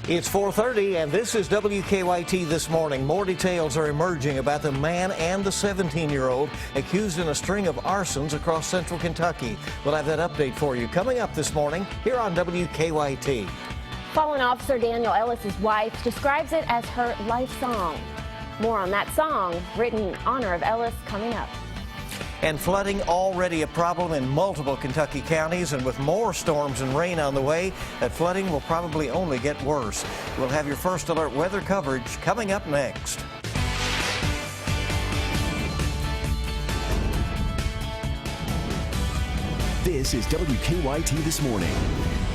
It's 4:30 and this is WKYT This Morning. More details are emerging about the man and the 17-year-old accused in a string of arsons across central Kentucky. We'll have that update for you coming up this morning here on WKYT. Fallen Officer Daniel Ellis's wife describes it as her life song. More on that song, written in honor of Ellis, coming up. And flooding already a problem in multiple Kentucky counties, and with more storms and rain on the way, that flooding will probably only get worse. We'll have your first alert weather coverage coming up next. This is WKYT This Morning.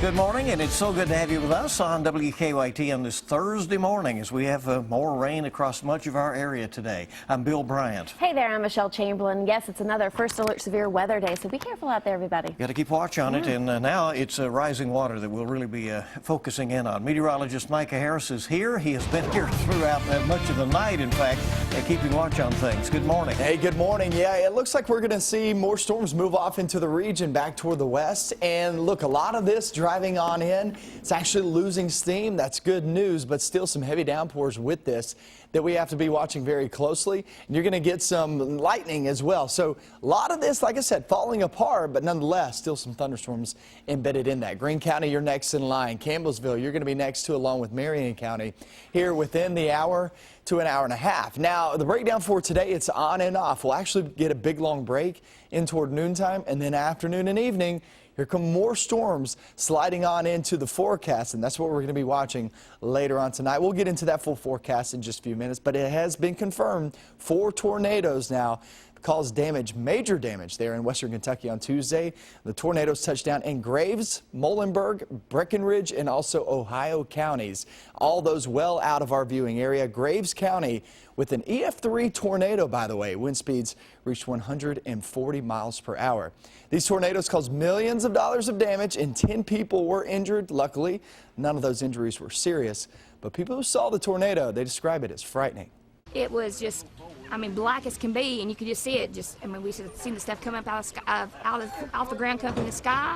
Good morning, and it's so good to have you with us on WKYT on this Thursday morning as we have more rain across much of our area today. I'm Bill Bryant. Hey there, I'm Michelle Chamberlain. Yes, it's another First Alert Severe Weather Day, so be careful out there, everybody. Got to keep watch on it, and now it's rising water that we'll really be focusing in on. Meteorologist Micah Harris is here. He has been here throughout much of the night, in fact, keeping watch on things. Good morning. Hey, good morning. Yeah, it looks like we're going to see more storms move off into the region back toward the west, and look, a lot of this driving on in. It's actually losing steam. That's good news, but still some heavy downpours with this that we have to be watching very closely. And you're going to get some lightning as well. So a lot of this, like I said, falling apart, but nonetheless, still some thunderstorms embedded in that. Greene County, you're next in line. Campbellsville, you're going to be next to, along with Marion County, here within the hour to an hour and a half. Now, the breakdown for today, it's on and off. We'll actually get a big long break in toward noontime, and then afternoon and evening, here come more storms sliding on into the forecast, and that's what we're going to be watching later on tonight. We'll get into that full forecast in just a few minutes, but it has been confirmed 4 tornadoes now caused damage, major damage there in western Kentucky on Tuesday. The tornadoes touched down in Graves, Muhlenberg, Breckenridge, and also Ohio counties. All those well out of our viewing area. Graves County with an EF3 tornado, by the way. Wind speeds reached 140 miles per hour. These tornadoes caused millions of dollars of damage, and 10 people were injured. Luckily, none of those injuries were serious. But people who saw the tornado, they describe it as frightening. It was just, I mean, black as can be, and you could just see it. Just, I mean, we seen the stuff come up out of sky, out the ground, come up in the sky.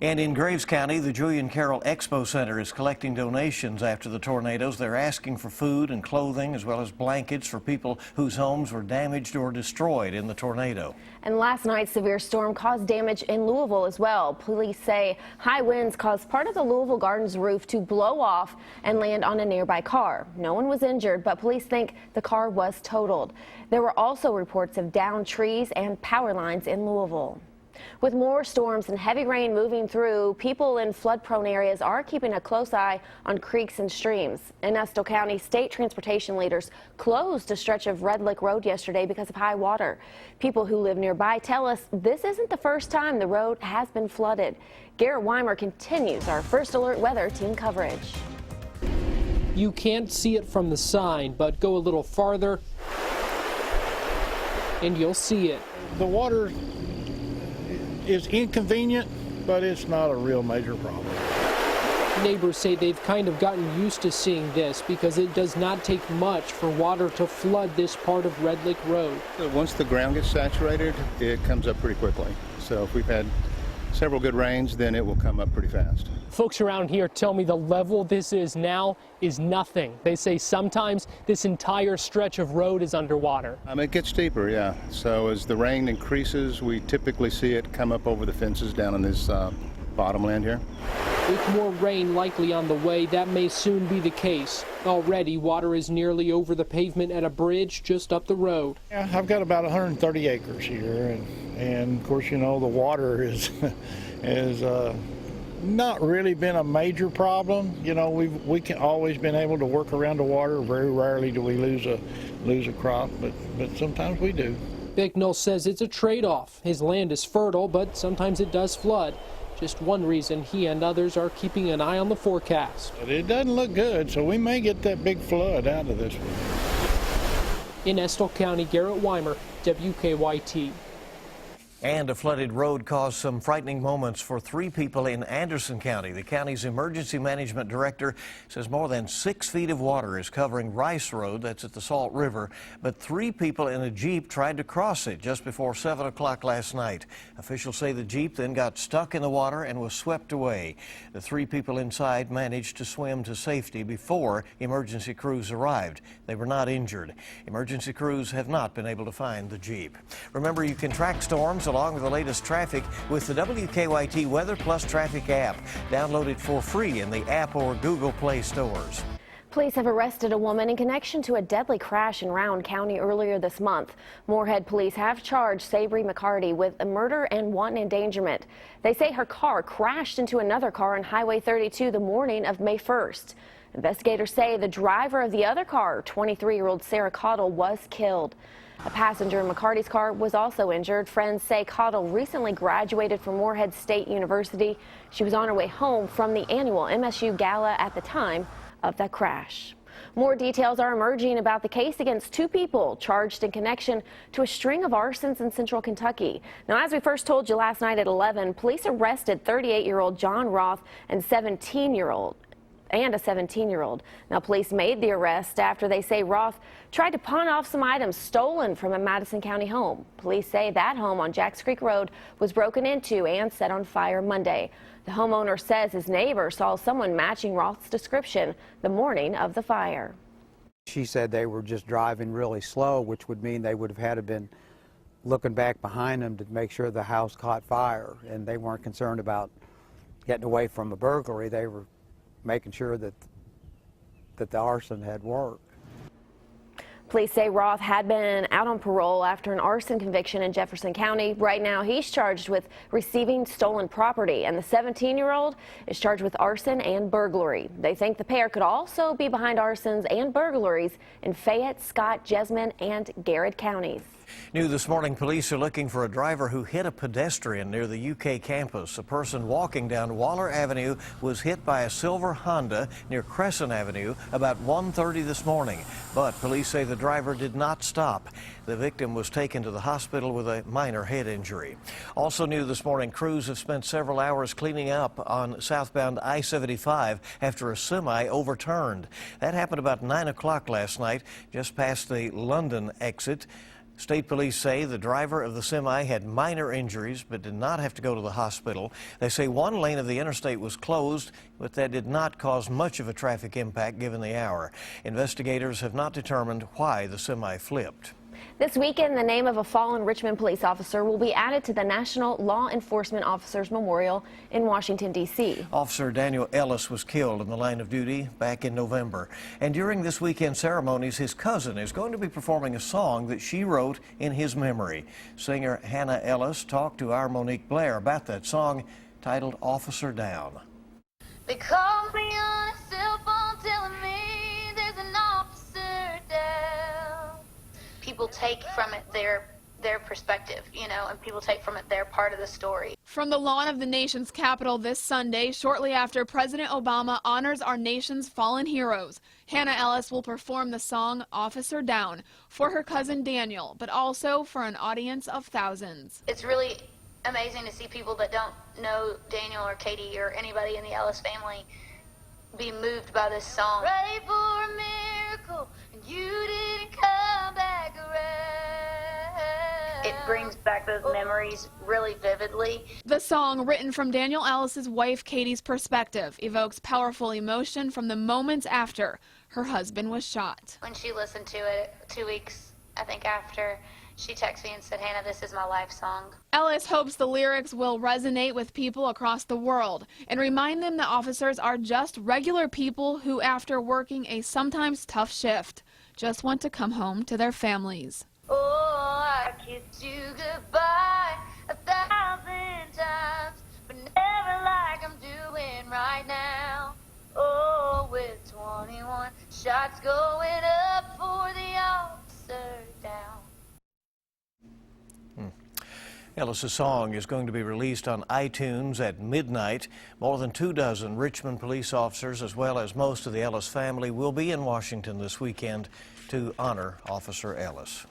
And in Graves County, the Julian Carroll Expo Center is collecting donations after the tornadoes. They're asking for food and clothing as well as blankets for people whose homes were damaged or destroyed in the tornado. And last night's severe storm caused damage in Louisville as well. Police say high winds caused part of the Louisville Gardens roof to blow off and land on a nearby car. No one was injured, but police think the car was totaled. There were also reports of downed trees and power lines in Louisville. With more storms and heavy rain moving through, people in flood-prone areas are keeping a close eye on creeks and streams. In Estill County, state transportation leaders closed a stretch of Red Lick Road yesterday because of high water. People who live nearby tell us this isn't the first time the road has been flooded. Garrett Weimer continues our First Alert Weather team coverage. You can't see it from the sign, but go a little farther and you'll see it. The water is inconvenient, but it's not a real major problem. Neighbors say they've kind of gotten used to seeing this because it does not take much for water to flood this part of Red Lick Road. Once the ground gets saturated, it comes up pretty quickly. So if we've had several good rains, then it will come up pretty fast. Folks around here tell me the level this is now is nothing. They say sometimes this entire stretch of road is underwater. It gets deeper, yeah. So as the rain increases, we typically see it come up over the fences down in this bottomland here. With more rain likely on the way, that may soon be the case. Already, water is nearly over the pavement at a bridge just up the road. Yeah, I've got about 130 acres here, and of course, you know, the water is not really been a major problem. You know, we can always been able to work around the water. Very rarely do we lose a crop, but sometimes we do. Bicknell says it's a trade-off. His land is fertile, but sometimes it does flood. Just one reason he and others are keeping an eye on the forecast. But it doesn't look good, so we may get that big flood out of this one. In Estill County, Garrett Weimer, WKYT. And a flooded road caused some frightening moments for 3 people in Anderson County. The county's emergency management director says more than 6 feet of water is covering Rice Road, that's at the Salt River, but 3 people in a Jeep tried to cross it just before 7 o'clock last night. Officials say the Jeep then got stuck in the water and was swept away. The 3 people inside managed to swim to safety before emergency crews arrived. They were not injured. Emergency crews have not been able to find the Jeep. Remember, you can track storms along with the latest traffic with the WKYT Weather Plus Traffic app. Download it for free in the app or Google Play stores. Police have arrested a woman in connection to a deadly crash in Rowan County earlier this month. Moorhead police have charged Sabri McCarty with a murder and wanton endangerment. They say her car crashed into another car on Highway 32 the morning of May 1st. Investigators say the driver of the other car, 23-year-old Sarah Cottle, was killed. A passenger in McCarty's car was also injured. Friends say Cottle recently graduated from Moorhead State University. She was on her way home from the annual MSU Gala at the time of that crash. More details are emerging about the case against 2 people charged in connection to a string of arsons in central Kentucky. Now, as we first told you last night at 11, police arrested 38-year-old John Roth and a 17-year-old. Now, police made the arrest after they say Roth tried to pawn off some items stolen from a Madison County home. Police say that home on Jacks Creek Road was broken into and set on fire Monday. The homeowner says his neighbor saw someone matching Roth's description the morning of the fire. She said they were just driving really slow, which would mean they would have had to been looking back behind them to make sure the house caught fire, and they weren't concerned about getting away from a burglary. They were making sure that the arson had worked. Police say Roth had been out on parole after an arson conviction in Jefferson County. Right now, he's charged with receiving stolen property, and the 17-year-old is charged with arson and burglary. They think the pair could also be behind arsons and burglaries in Fayette, Scott, Jessamine, and Garrett counties. New this morning, police are looking for a driver who hit a pedestrian near the UK campus. A person walking down Waller Avenue was hit by a silver Honda near Crescent Avenue about 1:30 this morning. But police say the driver did not stop. The victim was taken to the hospital with a minor head injury. Also new this morning, crews have spent several hours cleaning up on southbound I-75 after a semi overturned. That happened about 9 o'clock last night, just past the London exit. State police say the driver of the semi had minor injuries but did not have to go to the hospital. They say one lane of the interstate was closed, but that did not cause much of a traffic impact given the hour. Investigators have not determined why the semi flipped. This weekend, the name of a fallen Richmond police officer will be added to the National Law Enforcement Officers Memorial in Washington, D.C. Officer Daniel Ellis was killed in the line of duty back in November. And during this weekend ceremonies, his cousin is going to be performing a song that she wrote in his memory. Singer Hannah Ellis talked to our Monique Blair about that song titled Officer Down. They call me on a cell phone telling me there's an officer down. People take from it their perspective, you know, and people take from it their part of the story. From the lawn of the nation's capital this Sunday, shortly after President Obama honors our nation's fallen heroes, Hannah Ellis will perform the song Officer Down for her cousin Daniel, but also for an audience of thousands. It's really amazing to see people that don't know Daniel or Katie or anybody in the Ellis family be moved by this song. Pray for a miracle and you didn't come back around. It brings back those memories really vividly. The song, written from Daniel Ellis's wife Katie's perspective, evokes powerful emotion from the moments after her husband was shot. When she listened to it 2 weeks, I think, after, she texted me and said, "Hannah, this is my life song." Ellis hopes the lyrics will resonate with people across the world and remind them that officers are just regular people who, after working a sometimes tough shift, just want to come home to their families. Oh, I kissed you goodbye 1,000 times, but never like I'm doing right now. Oh, with 21 shots going up for the officer down. Ellis's song is going to be released on iTunes at midnight. More than 24 Richmond police officers, as well as most of the Ellis family, will be in Washington this weekend to honor Officer Ellis.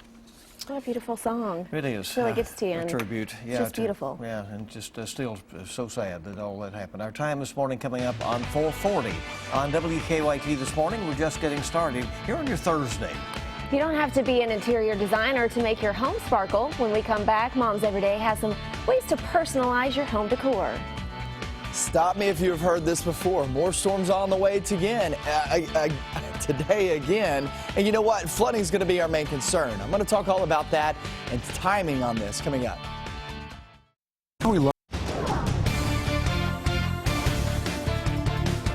What a beautiful song. It is. Really gets to you. A tribute. Yeah, It's just beautiful. Yeah, and just still so sad that all that happened. Our time this morning coming up on 4:40 on WKYT this morning. We're just getting started here on your Thursday. You don't have to be an interior designer to make your home sparkle. When we come back, Moms Everyday has some ways to personalize your home decor. Stop me if you have heard this before. More storms on the way today again. And you know what? Flooding is going to be our main concern. I'm going to talk all about that and timing on this coming up.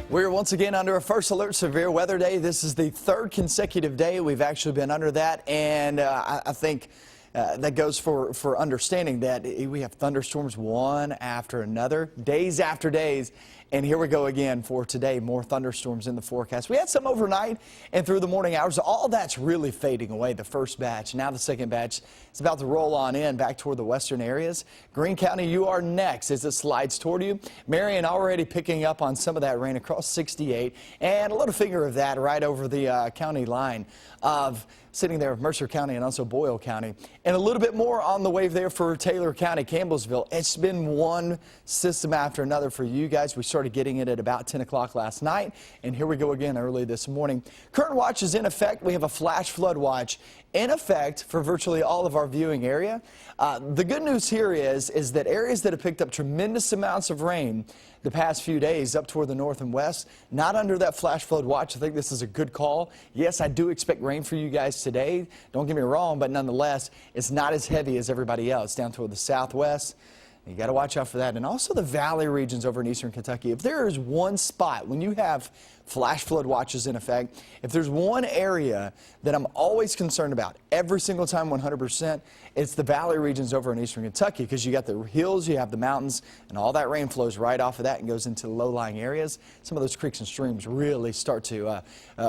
We're once again under a first alert severe weather day. This is the third consecutive day we've actually been under that, and I think that goes for understanding that we have thunderstorms one after another, days after days. And here we go again for today, more thunderstorms in the forecast. We had some overnight and through the morning hours. All that's really fading away, the first batch. Now the second batch is about to roll on in back toward the western areas. Greene County, you are next as it slides toward you. Marion already picking up on some of that rain across 68, and a little finger of that right over the county line of sitting there of Mercer County and also Boyle County. And a little bit more on the wave there for Taylor County, Campbellsville. It's been one system after another for you guys. We started getting it at about 10 o'clock last night, and here we go again early this morning. Current watch is in effect. We have a flash flood watch in effect for virtually all of our viewing area. The good news here is that areas that have picked up tremendous amounts of rain the past few days up toward the north and west, not under that flash flood watch. I think this is a good call. Yes, I do expect rain for you guys today. Don't get me wrong, but nonetheless, it's not as heavy as everybody else down toward the southwest. You got to watch out for that. And also the valley regions over in eastern Kentucky. If there is one spot, when you have flash flood watches in effect, if there's one area that I'm always concerned about every single time 100%, it's the valley regions over in eastern Kentucky, because you got the hills, you have the mountains, and all that rain flows right off of that and goes into the low-lying areas. Some of those creeks and streams really start to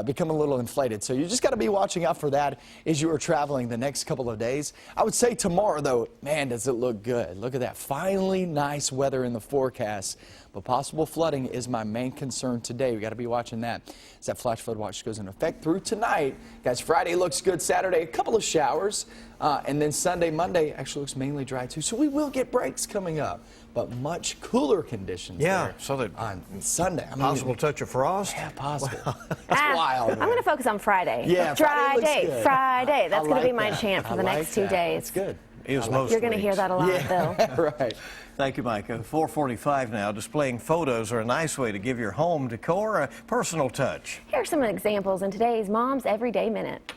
become a little inflated. So you just got to be watching out for that as you are traveling the next couple of days. I would say tomorrow, though, man, does it look good. Look at that. Finally nice weather in the forecast. But possible flooding is my main concern today. We got to be watching that as that flash flood watch goes into effect through tonight. Guys, Friday looks good. Saturday, a couple of showers. And then Sunday, Monday actually looks mainly dry too. So we will get breaks coming up, but much cooler conditions there so that on Sunday. Possible touch of frost? Yeah, possible. That's wild. I'm going to focus on Friday. Yeah, Dry Friday day, looks good. Friday. That's going to be my that. chant for I the like next 2 that. days. That's good. You're going to hear that a lot, Bill. Right. Thank you, Micah. 4:45 now. Displaying photos are a nice way to give your home decor a personal touch. Here are some examples in today's Mom's Everyday Minute.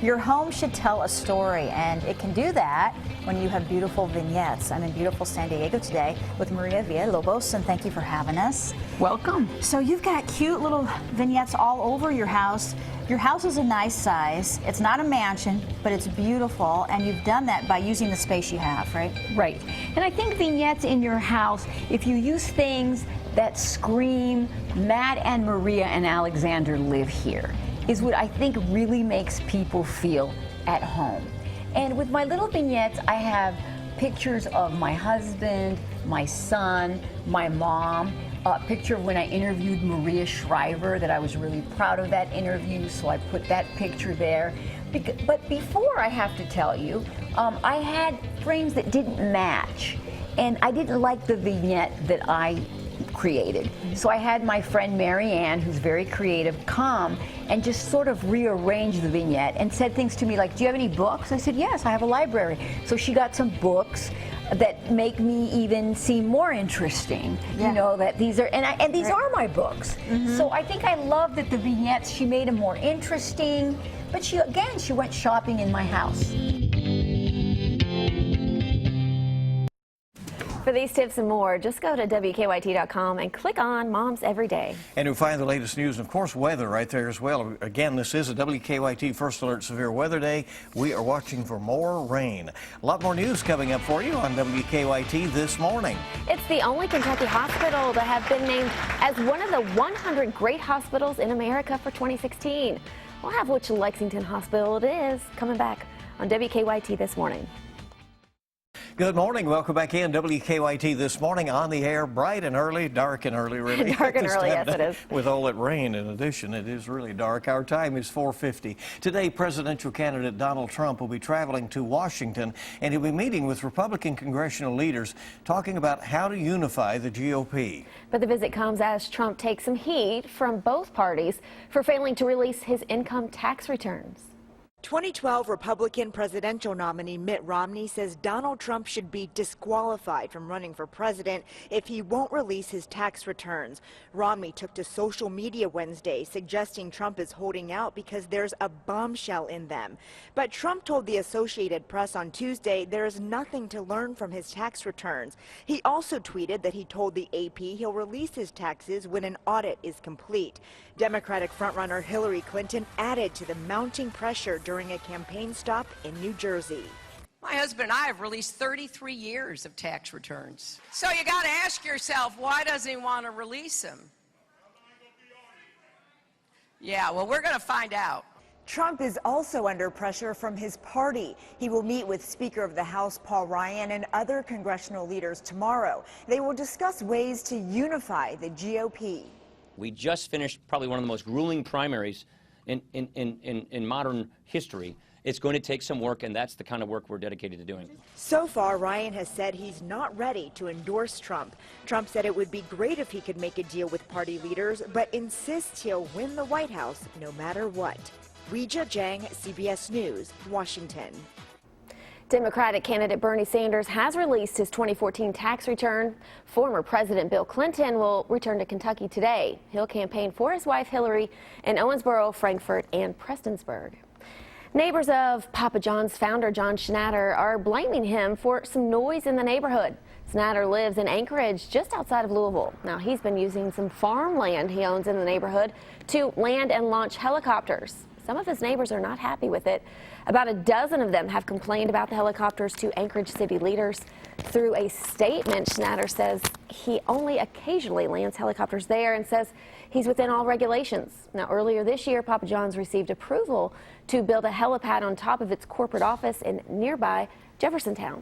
Your home should tell a story, and it can do that when you have beautiful vignettes. I'm in beautiful San Diego today with Maria Villalobos, and thank you for having us. Welcome. So you've got cute little vignettes all over your house. Your house is a nice size. It's not a mansion, but it's beautiful, and you've done that by using the space you have, right? Right. And I think vignettes in your house, if you use things that scream, Matt and Maria and Alexander live here, is what I think really makes people feel at home. And with my little vignettes, I have pictures of my husband, my son, my mom, a picture of when I interviewed Maria Shriver that I was really proud of that interview, so I put that picture there. But before, I have to tell you, I had frames that didn't match, and I didn't like the vignette that I created. So I had my friend Mary Ann, who's very creative, come and just sort of rearrange the vignette and said things to me like, do you have any books? I said, yes, I have a library. So she got some books that make me even seem more interesting. Yeah. You know, that these are, and these are my books. So I think I love that the vignettes, she made them more interesting, but she went shopping in my house. For these tips and more, just go to WKYT.com and click on Moms Every Day. And you'll find the latest news and, of course, weather right there as well. Again, this is a WKYT First Alert Severe Weather Day. We are watching for more rain. A lot more news coming up for you on WKYT this morning. It's the only Kentucky hospital to have been named as one of the 100 great hospitals in America for 2016. We'll have which Lexington hospital it is coming back on WKYT this morning. Good morning. Welcome back in. WKYT this morning on the air, bright and early, dark and early, really. Dark and early, yes, it is. With all that rain in addition, it is really dark. Our time is 4:50. Today, presidential candidate Donald Trump will be traveling to Washington, and he'll be meeting with Republican congressional leaders, talking about how to unify the GOP. But the visit comes as Trump takes some heat from both parties for failing to release his income tax returns. 2012 Republican presidential nominee Mitt Romney says Donald Trump should be disqualified from running for president if he won't release his tax returns. Romney took to social media Wednesday suggesting Trump is holding out because there's a bombshell in them. But Trump told the Associated Press on Tuesday there is nothing to learn from his tax returns. He also tweeted that he told the AP he'll release his taxes when an audit is complete. Democratic frontrunner Hillary Clinton added to the mounting pressure during a campaign stop in New Jersey. My husband and I have released 33 years of tax returns. So you got to ask yourself, why doesn't he want to release them? Yeah, well, we're going to find out. Trump is also under pressure from his party. He will meet with Speaker of the House Paul Ryan and other congressional leaders tomorrow. They will discuss ways to unify the GOP. We just finished probably one of the most grueling primaries in modern history. It's going to take some work, and that's the kind of work we're dedicated to doing. So far, Ryan has said he's not ready to endorse Trump. Trump said it would be great if he could make a deal with party leaders, but insists he'll win the White House no matter what. Weijia Jiang, CBS News, Washington. Democratic candidate Bernie Sanders has released his 2014 tax return. Former President Bill Clinton will return to Kentucky today. He'll campaign for his wife Hillary in Owensboro, Frankfort, and Prestonsburg. Neighbors of Papa John's founder John Schnatter are blaming him for some noise in the neighborhood. Schnatter lives in Anchorage, just outside of Louisville. Now, he's been using some farmland he owns in the neighborhood to land and launch helicopters. Some of his neighbors are not happy with it. About a dozen of them have complained about the helicopters to Anchorage city leaders. Through a statement, Schnatter says he only occasionally lands helicopters there and says he's within all regulations. Now, earlier this year, Papa John's received approval to build a helipad on top of its corporate office in nearby Jeffersontown.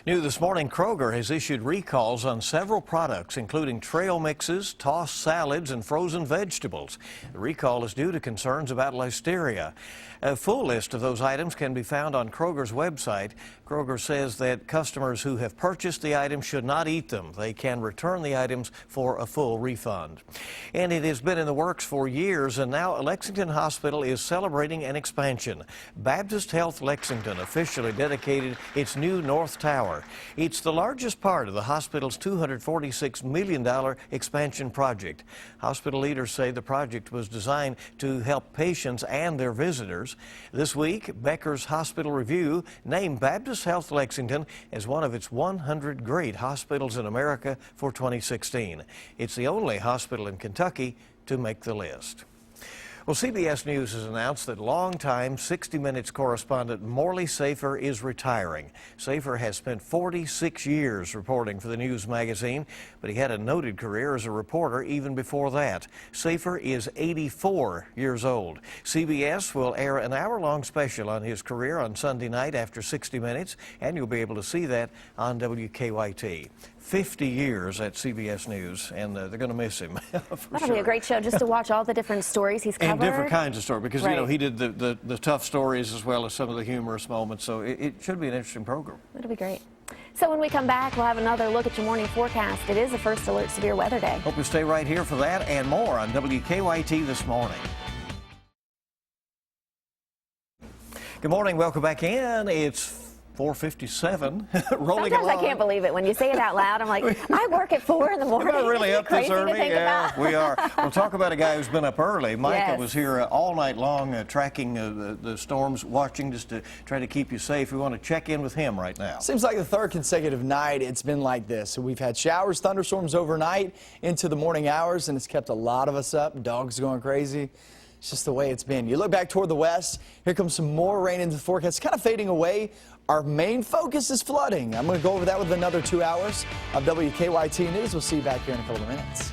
New this morning, Kroger has issued recalls on several products, including trail mixes, tossed salads, and frozen vegetables. The recall is due to concerns about listeria. A full list of those items can be found on Kroger's website. Kroger says that customers who have purchased the items should not eat them. They can return the items for a full refund. And it has been in the works for years, and now Lexington Hospital is celebrating an expansion. Baptist Health Lexington officially dedicated its new North Tower. It's the largest part of the hospital's $246 million expansion project. Hospital leaders say the project was designed to help patients and their visitors. This week, Becker's Hospital Review named Baptist Health Lexington as one of its 100 great hospitals in America for 2016. It's the only hospital in Kentucky to make the list. Well, CBS News has announced that longtime 60 Minutes correspondent Morley Safer is retiring. Safer has spent 46 years reporting for the news magazine, but he had a noted career as a reporter even before that. Safer is 84 years old. CBS will air an hour-long special on his career on Sunday night after 60 Minutes, and you'll be able to see that on WKYT. 50 years at CBS News, and they're going to miss him. That'll be a great show just to watch all the different stories he's covered. And different kinds of stories, because, right. You know, he did the tough stories as well as some of the humorous moments, so it should be an interesting program. It'll be great. So when we come back, we'll have another look at your morning forecast. It is the first alert severe weather day. Hope you stay right here for that and more on WKYT this morning. Good morning. Welcome back in. It's 4:57, rolling Sometimes along. I can't believe it. When you say it out loud, I'm like, I work at 4 in the morning. We're not really up this early. Yeah, we are. We'll talk about a guy who's been up early. Micah Yes. was here all night long tracking the storms, watching just to try to keep you safe. We want to check in with him right now. Seems like the third consecutive night it's been like this. We've had showers, thunderstorms overnight into the morning hours, and it's kept a lot of us up. Dogs going crazy. It's just the way it's been. You look back toward the west, here comes some more rain into the forecast. It's kind of fading away. Our main focus is flooding. I'm going to go over that with another 2 hours of WKYT News. We'll see you back here in a couple of minutes.